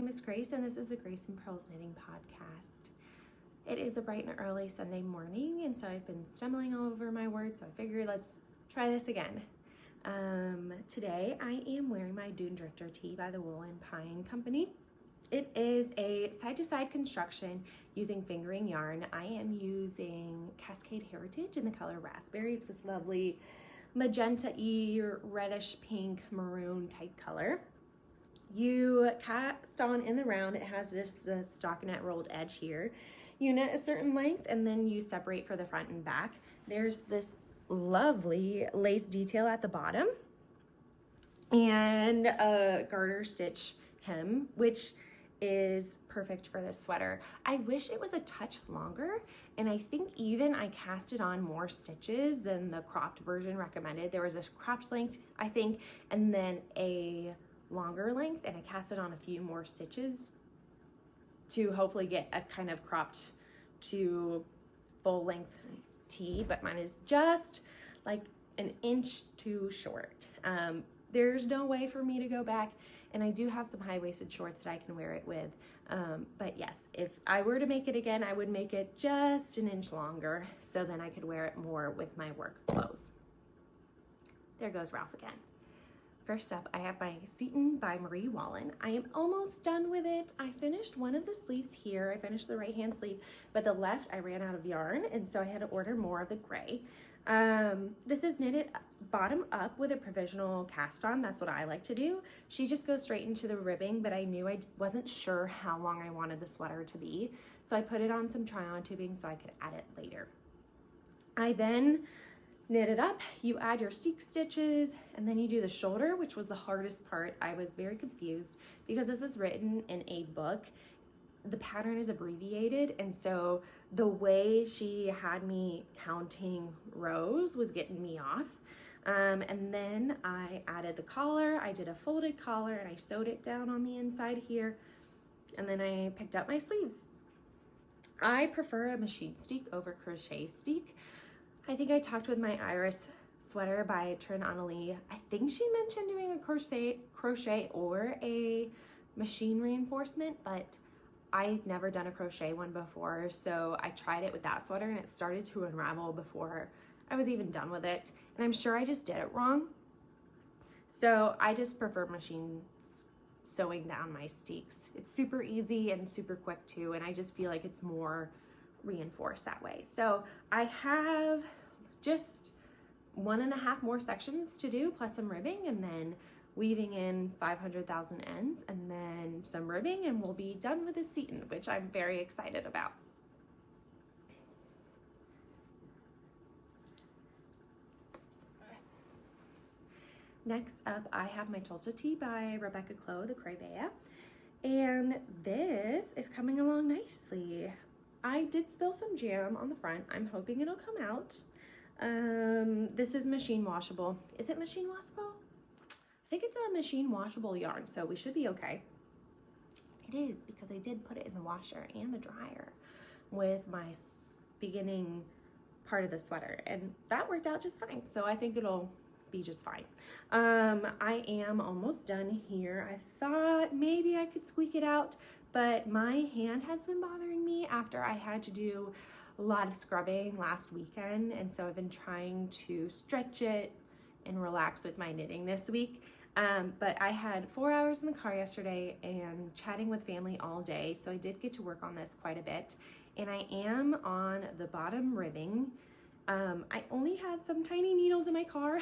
name is Grace, and this is the Grace and Pearls Knitting Podcast. It is a bright and early Sunday morning, and so I've been stumbling over my words, so I figured let's try this again. Today I am wearing my Dunedrifter tee by the Wallin Pine Company. It is a side-to-side construction using fingering yarn. I am using Cascade Heritage in the color Raspberry. It's this lovely magenta-y, reddish pink maroon type color. You cast on in the round. It has this stockinette rolled edge here. You knit a certain length and then you separate for the front and back. There's this lovely lace detail at the bottom and a garter stitch hem, which is perfect for this sweater. I wish it was a touch longer, and I think even I cast it on more stitches than the cropped version recommended. There was a cropped length, I think, and then a longer length, and I cast it on a few more stitches to hopefully get a kind of cropped to full length tee, but mine is just like an inch too short. There's no way for me to go back, and I do have some high-waisted shorts that I can wear it with. But yes, if I were to make it again, I would make it just an inch longer so then I could wear it more with my work clothes. There goes Ralph again. First up, I have my Seaton by Wallin. I am almost done with it. I finished one of the sleeves here. I finished the right-hand sleeve, but the left I ran out of yarn, and so I had to order more of the gray. This is knitted bottom up with a provisional cast on. That's what I like to do. She just goes straight into the ribbing, but I knew I wasn't sure how long I wanted the sweater to be, so I put it on some try-on tubing so I could add it later. I then knit it up. You add your steek stitches, and then you do the shoulder, which was the hardest part. I was very confused because this is written in a book. The pattern is abbreviated, and so the way she had me counting rows was getting me off. And then I added the collar. I did a folded collar and I sewed it down on the inside here, and then I picked up my sleeves. I prefer a machine steek over crochet steek. I think I talked with my Iris sweater by Trin Annalie. I think she mentioned doing a crochet or a machine reinforcement, but I'd never done a crochet one before, so I tried it with that sweater and it started to unravel before I was even done with it, and I'm sure I just did it wrong. So I just prefer machine sewing down my steeks. It's super easy and super quick too, and I just feel like it's more reinforced that way. So I have just 1.5 more sections to do, plus some ribbing, and then weaving in 500,000 ends, and then some ribbing, and we'll be done with the Seaton, which I'm very excited about. Next up, I have my Tolsta by Rebecca Clow, the Craybea, and this is coming along nicely. I did spill some jam on the front. I'm hoping it'll come out. This is machine washable. Is it machine washable? I think it's a machine washable yarn, so we should be okay. It is, because I did put it in the washer and the dryer with my beginning part of the sweater, and that worked out just fine. So I think it'll be just fine. I am almost done here. I thought maybe I could squeak it out, but my hand has been bothering me after I had to do a lot of scrubbing last weekend, and so I've been trying to stretch it and relax with my knitting this week. But I had 4 hours in the car yesterday and chatting with family all day, so I did get to work on this quite a bit, and I am on the bottom ribbing. I only had some tiny needles in my car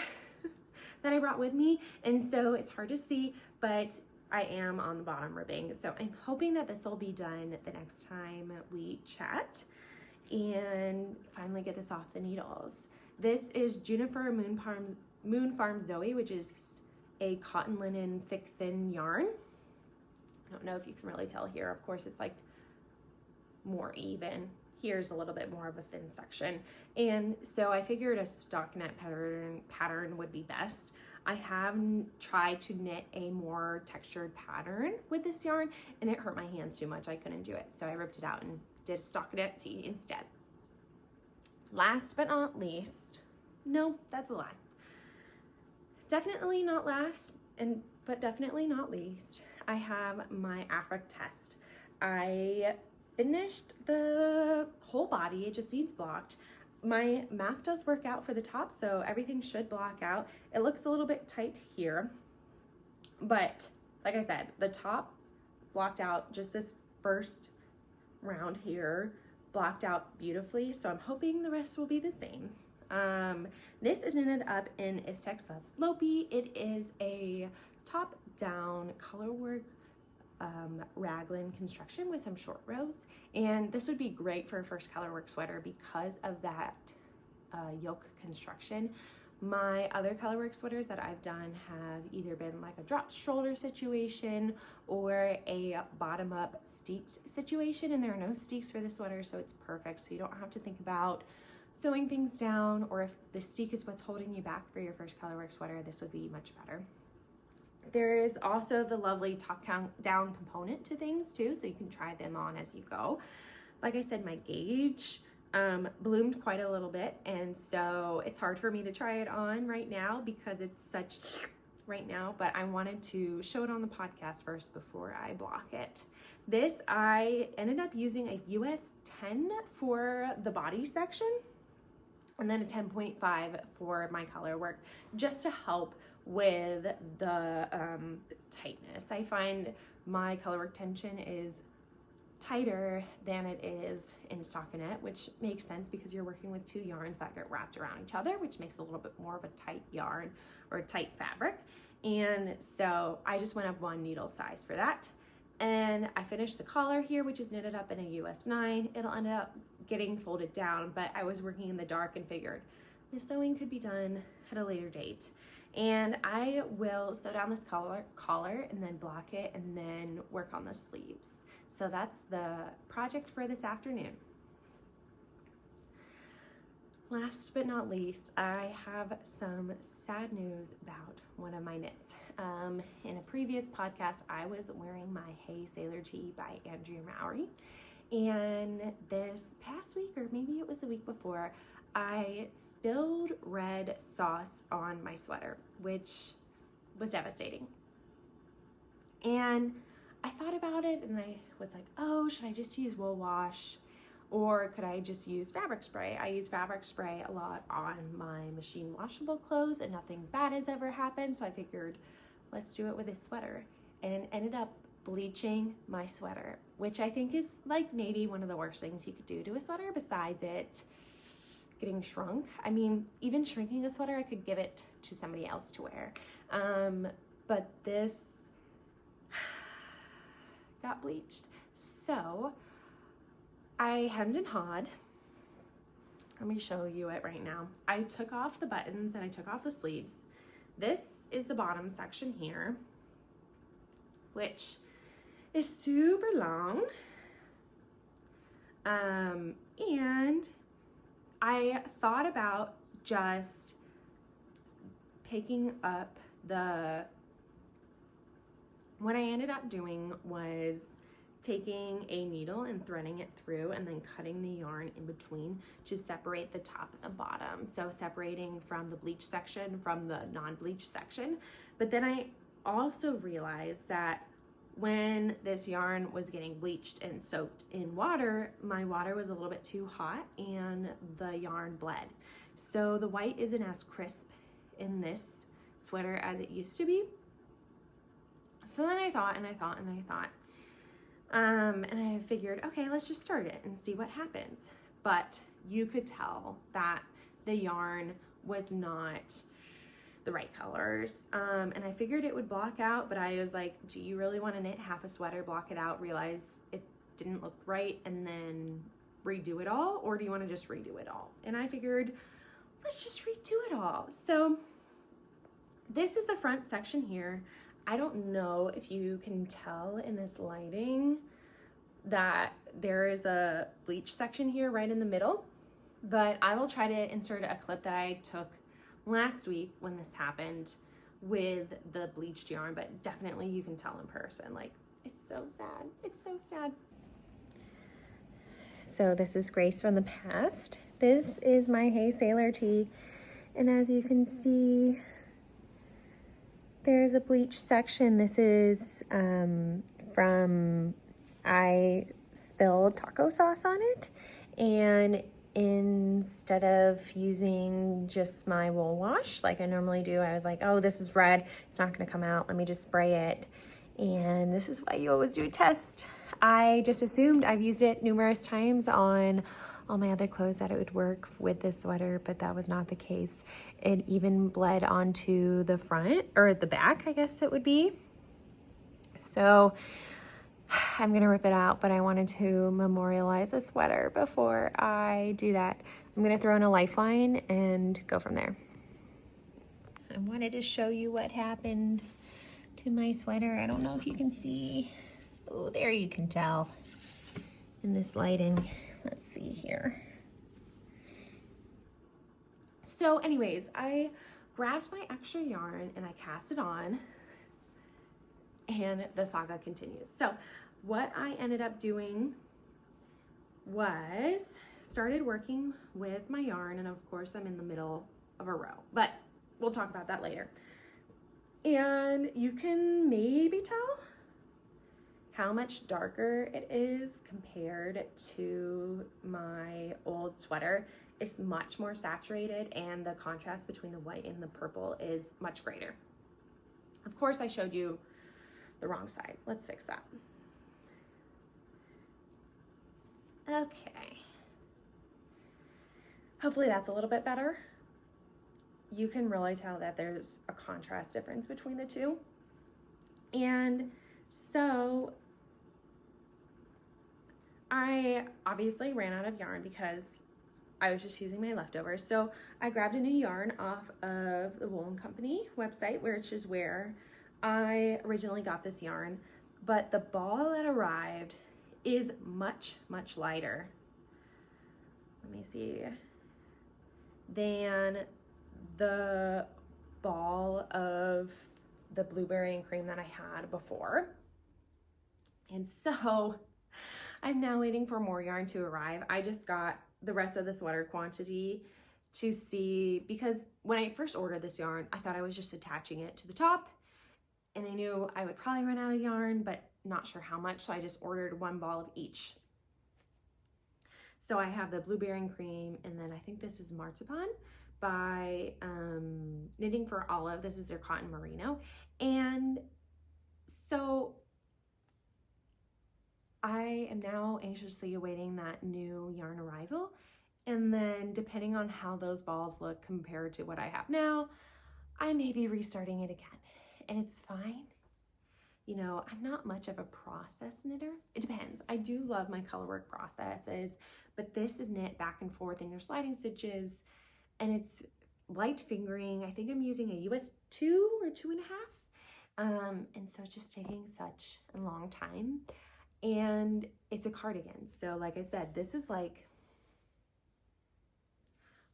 that I brought with me, and so it's hard to see, but I am on the bottom ribbing. So I'm hoping that this will be done the next time we chat and finally get this off the needles. This is Juniper Moon Farm Zooey, which is a cotton linen thick thin yarn. I don't know if you can really tell here. Of course, it's like more even. Here's a little bit more of a thin section. And so I figured a stockinette pattern would be best. I have tried to knit a more textured pattern with this yarn, and it hurt my hands too much. I couldn't do it. So I ripped it out and did a stockinette tee instead. Last but not least, no, that's a lie. Definitely not last, but definitely not least. I have my Affric Test. I finished the whole body, it just needs blocked. My math does work out for the top, so everything should block out. It looks a little bit tight here, but like I said, the top blocked out, just this first round here blocked out beautifully, so I'm hoping the rest will be the same. This is knitted up in Istex Lettlpoi. It is a top-down colorwork raglan construction with some short rows, and this would be great for a first colorwork sweater because of that yoke construction. My other colorwork sweaters that I've done have either been like a drop shoulder situation or a bottom-up steeped situation, and there are no steeks for the sweater, so it's perfect. So you don't have to think about sewing things down, or if the steek is what's holding you back for your first colorwork sweater, this would be much better. There is also the lovely top-down component to things too, so you can try them on as you go. Like I said, my gauge bloomed quite a little bit, and so it's hard for me to try it on right now because it's such right now, but I wanted to show it on the podcast first before I block it. This, I ended up using a US 10 for the body section and then a 10.5 for my color work, just to help with the tightness. I find my color work tension is tighter than it is in stockinette, which makes sense because you're working with two yarns that get wrapped around each other, which makes a little bit more of a tight yarn or a tight fabric. And so I just went up one needle size for that. And I finished the collar here, which is knitted up in a US 9. It'll end up getting folded down, but I was working in the dark and figured the sewing could be done at a later date. And I will sew down this collar and then block it and then work on the sleeves. So that's the project for this afternoon. Last but not least, I have some sad news about one of my knits. In a previous podcast, I was wearing my Hey Sailor Tee by Andrea Mowry. And this past week, or maybe it was the week before, I spilled red sauce on my sweater, which was devastating. And I thought about it and I was like, oh, should I just use wool wash or could I just use fabric spray? I use fabric spray a lot on my machine washable clothes and nothing bad has ever happened. So I figured, let's do it with this sweater, and ended up bleaching my sweater, which I think is like maybe one of the worst things you could do to a sweater besides it getting shrunk. I mean, even shrinking a sweater, I could give it to somebody else to wear. But this got bleached. So I hemmed and hawed. Let me show you it right now. I took off the buttons and I took off the sleeves. This is the bottom section here, which is super long. And I thought about just picking up what I ended up doing was taking a needle and threading it through and then cutting the yarn in between to separate the top and the bottom. So separating from the bleach section from the non-bleach section. But then I also realized that when this yarn was getting bleached and soaked in water, my water was a little bit too hot and the yarn bled. So the white isn't as crisp in this sweater as it used to be. So then I thought and I thought and I thought, and I figured, okay, let's just start it and see what happens. But you could tell that the yarn was not the right colors. And I figured it would block out, but I was like, do you really want to knit half a sweater, block it out, realize it didn't look right, and then redo it all? Or do you want to just redo it all? And I figured, let's just redo it all. So this is the front section here. I don't know if you can tell in this lighting that there is a bleach section here right in the middle, but I will try to insert a clip that I took last week when this happened with the bleached yarn, but definitely you can tell in person. Like, it's so sad. It's so sad. So this is Grace from the past. This is my Hey Sailor Tee, and as you can see, There's a bleach section. This is from, I spilled taco sauce on it, and instead of using just my wool wash like I normally do, I was like, oh, this is red, it's not gonna come out, let me just spray it. And this is why you always do a test. I just assumed, I've used it numerous times on all my other clothes, that it would work with this sweater, but that was not the case. It even bled onto the front, or the back, I guess it would be. So I'm gonna rip it out, but I wanted to memorialize a sweater before I do that. I'm gonna throw in a lifeline and go from there. I wanted to show you what happened to my sweater. I don't know if you can see. Oh, there you can tell in this lighting. Let's see here. So anyways, I grabbed my extra yarn and I cast it on, and the saga continues. So what I ended up doing was started working with my yarn, and of course I'm in the middle of a row, but we'll talk about that later. And you can maybe tell how much darker it is compared to my old sweater. It's much more saturated, and the contrast between the white and the purple is much greater. Of course, I showed you the wrong side. Let's fix that. Okay. Hopefully that's a little bit better. You can really tell that there's a contrast difference between the two. And so I obviously ran out of yarn because I was just using my leftovers. So I grabbed a new yarn off of the Wallin Company website, which is where I originally got this yarn. But the ball that arrived is much, much lighter. Let me see. Than the ball of the blueberry and cream that I had before. And so I'm now waiting for more yarn to arrive. I just got the rest of the sweater quantity to see, because when I first ordered this yarn, I thought I was just attaching it to the top, and I knew I would probably run out of yarn, but not sure how much, so I just ordered one ball of each. So I have the blueberry and cream, and then I think this is Marzipan by Knitting for Olive. This is their cotton merino. And so I am now anxiously awaiting that new yarn arrival. And then depending on how those balls look compared to what I have now, I may be restarting it again. And it's fine. You know, I'm not much of a process knitter. It depends. I do love my colorwork processes, but this is knit back and forth in your sliding stitches, and it's light fingering. I think I'm using a US 2 or 2.5. And so it's just taking such a long time. And it's a cardigan. So like I said, this is like,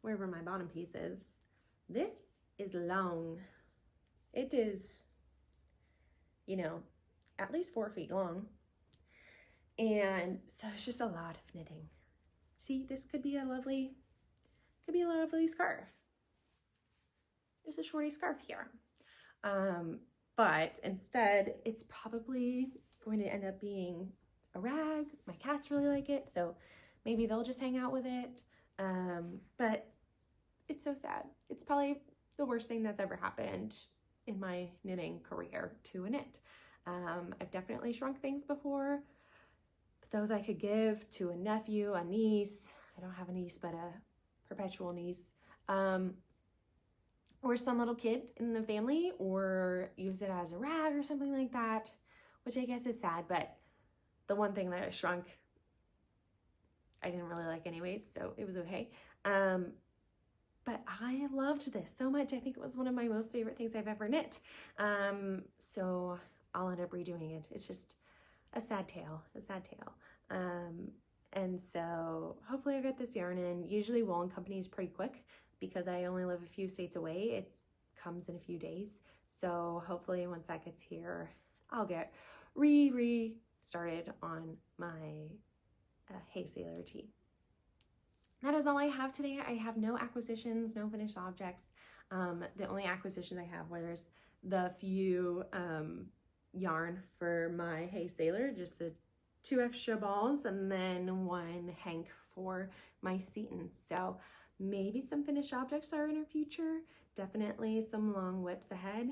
wherever my bottom piece is, this is long. It is, you know, at least 4 feet long. And so it's just a lot of knitting. See, this could be a lovely scarf. There's a shorty scarf here. But instead, it's probably going to end up being a rag. My cats really like it, so maybe they'll just hang out with it. But it's so sad. It's probably the worst thing that's ever happened in my knitting career to a knit. I've definitely shrunk things before, but those I could give to a nephew, a niece. I don't have a niece, but a perpetual niece, or some little kid in the family, or use it as a rag or something like that, which I guess is sad. But the one thing that I shrunk, I didn't really like anyways, so it was okay. But I loved this so much. I think it was one of my most favorite things I've ever knit. So I'll end up redoing it. It's just a sad tale, and so hopefully I get this yarn in. Usually Wallin Company is pretty quick because I only live a few states away. It comes in a few days. So hopefully once that gets here, I'll get started on my Hey Sailor tee. That is all I have today. I have no acquisitions, no finished objects. The only acquisitions I have was the few yarn for my Hey Sailor, just the 2 extra balls, and then 1 hank for my Seaton. So maybe some finished objects are in our future. Definitely some long whips ahead.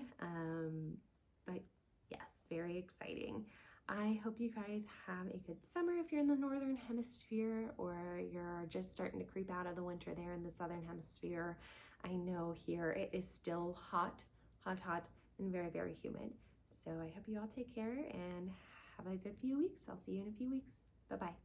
But yes, very exciting. I hope you guys have a good summer if you're in the northern hemisphere, or you're just starting to creep out of the winter there in the southern hemisphere. I know here it is still hot, and very, very humid. So I hope you all take care and have a good few weeks. I'll see you in a few weeks. Bye-bye.